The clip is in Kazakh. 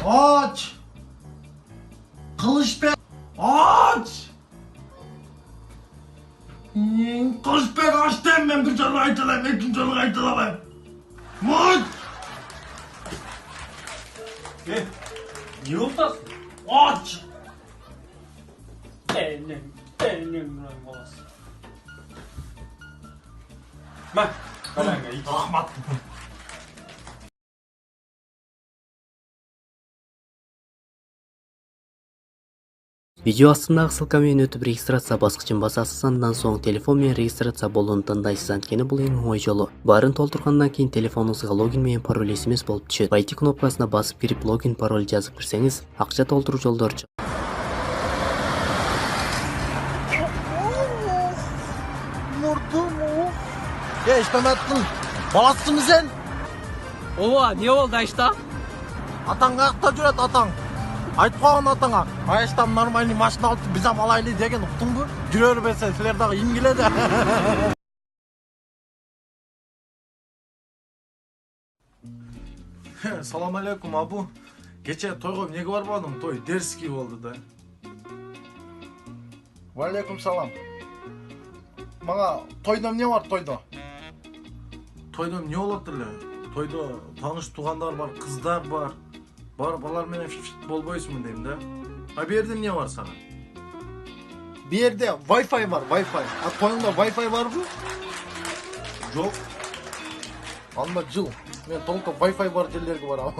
Aç! Kılıçbek! Aç! Kılıçbek aç diyeyim ben bir canlı aytılayım, ikinci canlı aytılayım. Aç! Ne? Niye oltasın? Aç! Benim babası. Bak. Kalanga iç. Rahmat. Видео астындагы ссылка менен өтүп регистрация баскычын басасыз, андан соң телефон менен регистрация болууну тандайсыз. Анткени бул эң оңой жолу. Баарын толтургандан кийин телефонуңузга логин менен пароль SMS болуп түшөт. Войти кнопкасына басып кирип логин пароль жазып кирсеңиз, акча толтуруу жолдору чыгат. Murdum. İştemettin. Balasın sen. Ова, не болду Айшта? Атаң қаяқта жүреді атаң? Айтып қойған атаңа. Айштан нормальный машина алып біз алайлы деген ұқтың ба? Жүрер берсе сілердағы ем келеді. Салам алейкум абу. Кеше тойға неге барбадың? Той дерзкий болды да. Валейкум салам. Мага тойда не бар тойда? Тойда не болады эле? Тойда таныш туғандар бар, қыздар бар. Бар балар менен болбойсуңбу дейм да. А бу жерде не бар сага? Бу жерде Wi-Fi бар, Wi-Fi. А тойыңда Wi-Fi барбы? Жок. Анда жыл. Мен толук Wi-Fi бар жерлерге барам.